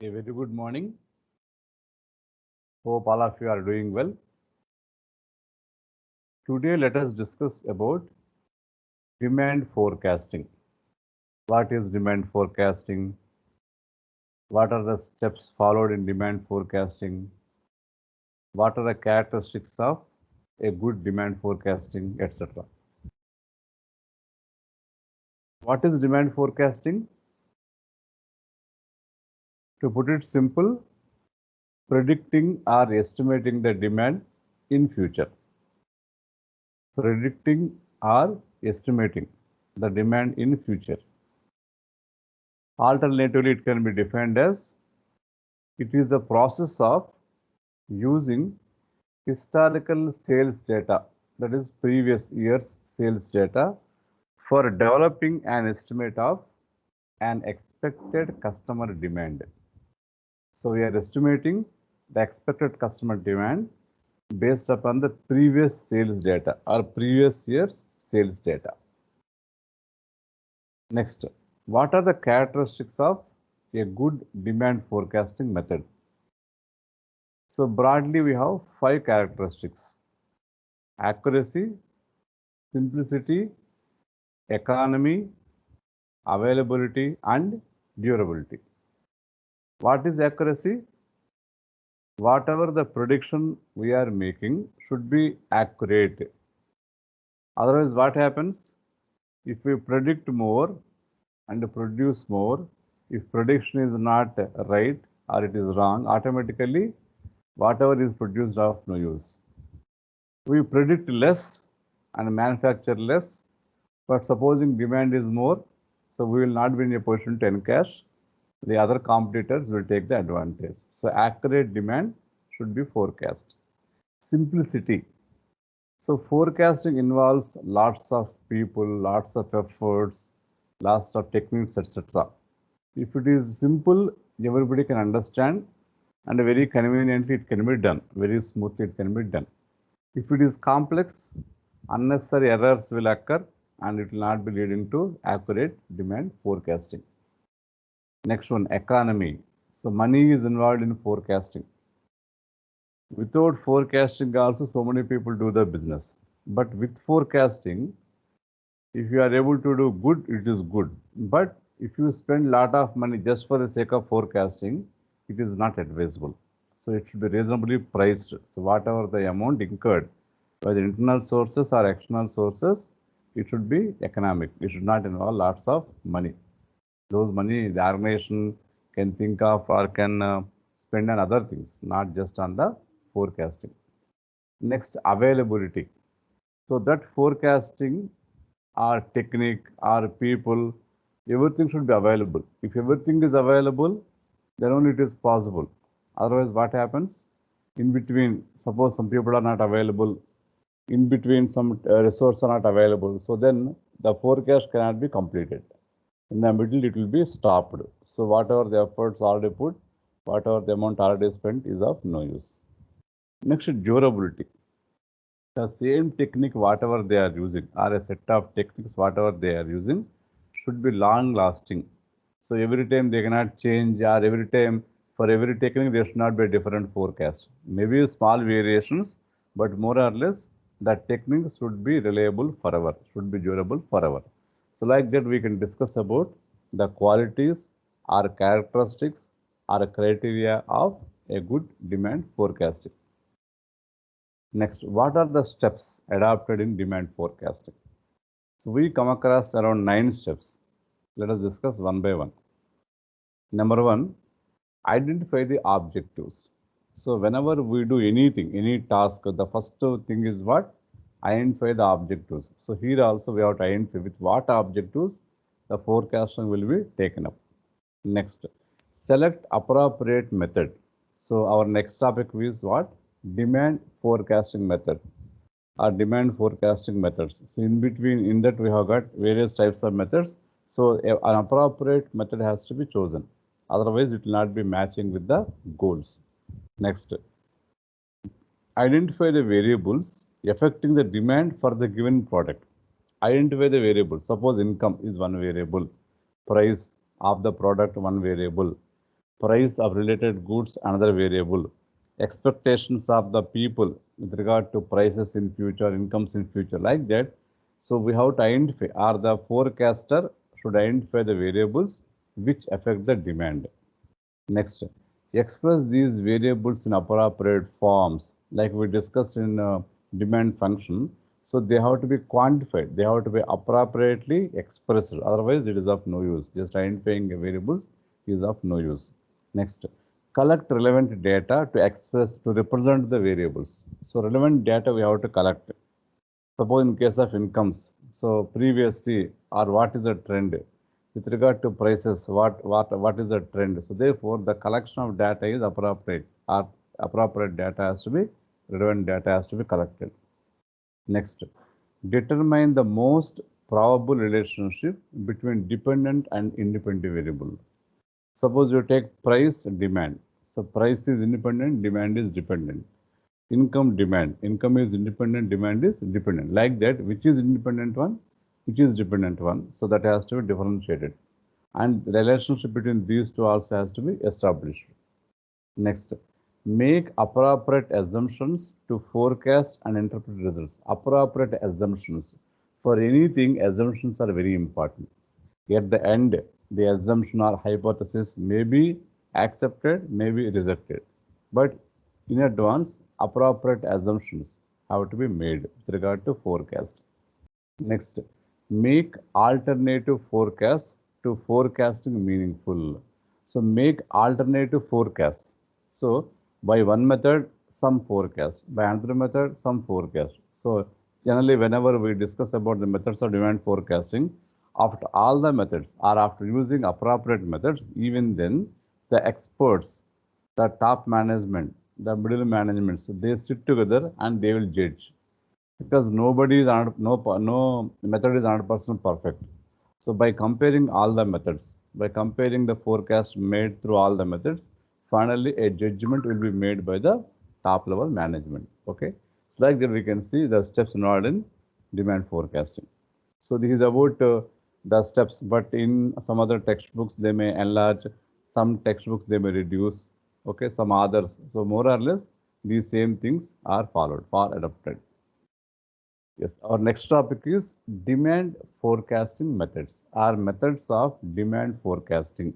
A very good morning. Hope all of you are doing well. Today let us discuss about demand forecasting. What is demand forecasting? What are the steps followed in demand forecasting? What are the characteristics of a good demand forecasting, etc. What is demand forecasting? To put it simple, predicting or estimating the demand in future. Predicting or estimating the demand in future. Alternatively, it can be defined as it is the process of using historical sales data, that is previous year's sales data, for developing an estimate of an expected customer demand. So we are estimating the expected customer demand based upon the previous sales data or previous year's sales data. Next, what are the characteristics of a good demand forecasting method? So broadly, we have 5 characteristics: accuracy, simplicity, economy, availability, and durability. What is accuracy? Whatever the prediction we are making should be accurate. Otherwise, what happens? If we predict more and produce more, if prediction is not right or it is wrong, automatically whatever is produced of no use. We predict less and manufacture less, but supposing demand is more, so we will not be in a position to encash. The other competitors will take the advantage. So accurate demand should be forecast. Simplicity. So forecasting involves lots of people, lots of efforts, lots of techniques, etc. If it is simple, everybody can understand, and very conveniently it can be done. Very smoothly it can be done. If it is complex, unnecessary errors will occur and it will not be leading to accurate demand forecasting. Next one, economy. So money is involved in forecasting. Without forecasting also, so many people do the business. But with forecasting, if you are able to do good, it is good. But if you spend a lot of money just for the sake of forecasting, it is not advisable. So it should be reasonably priced. So whatever the amount incurred by the internal sources or external sources, it should be economic. It should not involve lots of money. Those money the organization can think of or can spend on other things, not just on the forecasting. Next, availability. So that forecasting or technique or people, everything should be available. If everything is available, then only it is possible. Otherwise, what happens? In between, suppose some people are not available, in between some resources are not available, so then the forecast cannot be completed. In the middle, it will be stopped. So whatever the efforts already put, whatever the amount already spent is of no use. Next, durability. The same technique, whatever they are using, or a set of techniques, whatever they are using, should be long lasting. So every time they cannot change, or every time for every technique there should not be a different forecast. Maybe small variations, but more or less the technique should be reliable forever, should be durable forever. So like that we can discuss about the qualities or characteristics or criteria of a good demand forecasting. Next, what are the steps adopted in demand forecasting? So we come across around 9 steps. Let us discuss one by one. Number 1, identify the objectives. So whenever we do anything, any task, the first thing is what? Identify the objectives. So here also we have to identify with what objectives the forecasting will be taken up. Next, select appropriate method. So our next topic is what? Demand forecasting method or demand forecasting methods. So in between, in that we have got various types of methods. So an appropriate method has to be chosen. Otherwise, it will not be matching with the goals. Next, identify the variables affecting the demand for the given product. Identify the variables. Suppose income is one variable, price of the product one variable, price of related goods, another variable. Expectations of the people with regard to prices in future, incomes in future, like that. So we have to identify, or the forecaster should identify the variables which affect the demand. Next, express these variables in appropriate forms, like we discussed in demand function. So they have to be quantified. They have to be appropriately expressed. Otherwise, it is of no use. Just identifying the variables is of no use. Next, collect relevant data to express, to represent the variables. So relevant data we have to collect. Suppose in case of incomes, so previously, or what is the trend? With regard to prices, what is the trend? So therefore, the collection of data is appropriate, or appropriate data has to be, relevant data has to be collected. Next, determine the most probable relationship between dependent and independent variable. Suppose you take price, demand. So price is independent, demand is dependent. Income, demand. Income is independent, demand is dependent. Like that, which is independent one, which is dependent one. So that has to be differentiated. And the relationship between these two also has to be established. Next, make appropriate assumptions to forecast and interpret results. Appropriate assumptions. For anything, assumptions are very important. At the end, the assumption or hypothesis may be accepted, may be rejected. But in advance, appropriate assumptions have to be made with regard to forecast. Next, make alternative forecasts to forecasting meaningful. So make alternative forecasts. So by one method, some forecast. By another method, some forecast. So generally, whenever we discuss about the methods of demand forecasting, after all the methods or after using appropriate methods, even then the experts, the top management, the middle management, so they sit together and they will judge, because nobody is no method is 100% perfect. So by comparing all the methods, by comparing the forecast made through all the methods, finally a judgment will be made by the top level management. Okay, like that we can see the steps involved in demand forecasting. So this is about the steps, but in some other textbooks they may enlarge, some textbooks they may reduce, okay, some others. So more or less these same things are followed or adopted. Yes, our next topic is demand forecasting methods, or methods of demand forecasting.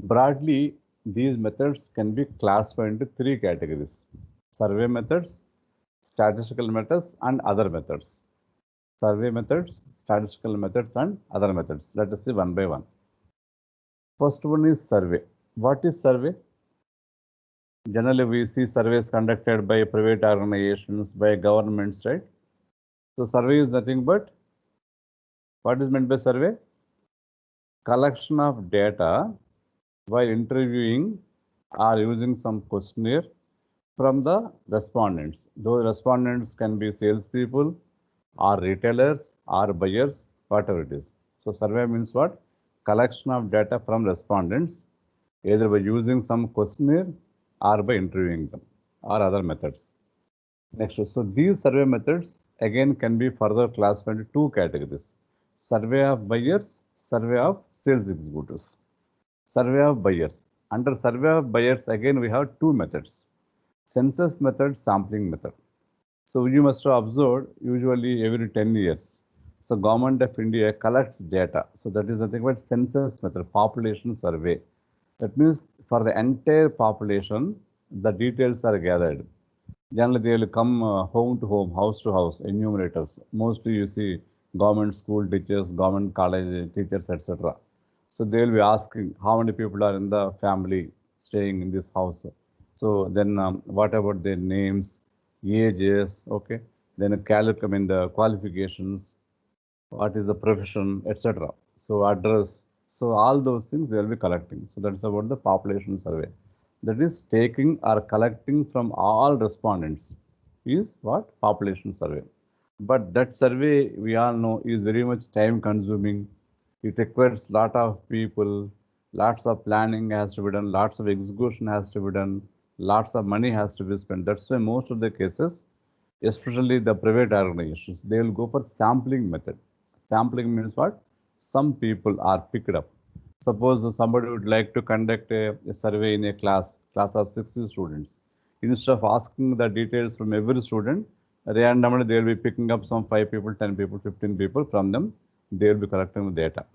Broadly, these methods can be classified into three categories: survey methods, statistical methods, and other methods. Survey methods, statistical methods, and other methods. Let us see one by one. First one is survey. What is survey? Generally, we see surveys conducted by private organizations, by governments, right? So survey is nothing but, what is meant by survey? Collection of data while interviewing or using some questionnaire from the respondents. Those respondents can be salespeople or retailers or buyers, whatever it is. So survey means what? Collection of data from respondents, either by using some questionnaire or by interviewing them, or other methods. Next, so these survey methods again can be further classified into two categories: survey of buyers, survey of sales executives. Survey of buyers. Under survey of buyers, again we have two methods: census method, sampling method. So you must have observed, usually every 10 years, so Government of India collects data. So that is nothing but census method, population survey. That means for the entire population, the details are gathered. Generally, they will come home to home, house to house, enumerators. Mostly you see government school teachers, government college teachers, etc. So they will be asking how many people are in the family staying in this house. So then what about their names, ages, okay? Then calculate, the qualifications, what is the profession, etc. So address. So all those things they will be collecting. So that's about the population survey. That is taking or collecting from all respondents is what? Population survey. But that survey, we all know, is very much time consuming. It requires lot of people, lots of planning has to be done, lots of execution has to be done, lots of money has to be spent. That's why most of the cases, especially the private organizations, they will go for sampling method. Sampling means what? Some people are picked up. Suppose somebody would like to conduct a survey in a class of 60 students. Instead of asking the details from every student, randomly they will be picking up some 5 people, 10 people, 15 people from them. They will be collecting the data.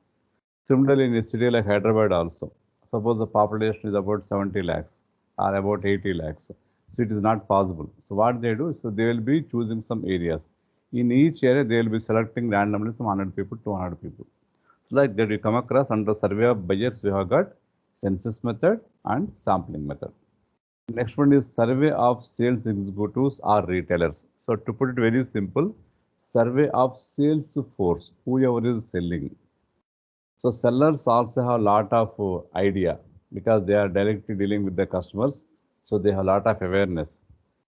Similarly, in a city like Hyderabad also, suppose the population is about 70 lakhs or about 80 lakhs. So it is not possible. So what they do, so they will be choosing some areas. In each area, they will be selecting randomly some 100 people, 200 people. So like that we come across under survey of buyers, we have got census method and sampling method. Next one is survey of sales executives or retailers. So to put it very simple, survey of sales force, whoever is selling. So sellers also have a lot of idea because they are directly dealing with the customers. So they have a lot of awareness.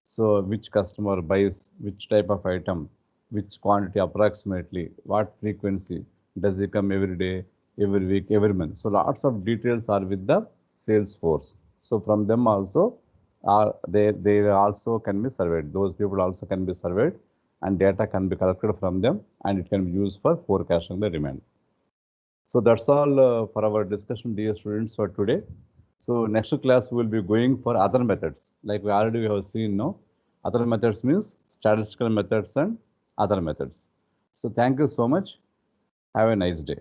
So which customer buys which type of item, which quantity approximately, what frequency, does it come every day, every week, every month. So lots of details are with the sales force. So from them also, they also can be surveyed. Those people also can be surveyed and data can be collected from them and it can be used for forecasting the demand. So that's all for our discussion, dear students, for today. So next class we will be going for other methods. Like we already have seen now, other methods means statistical methods and other methods. So thank you so much. Have a nice day.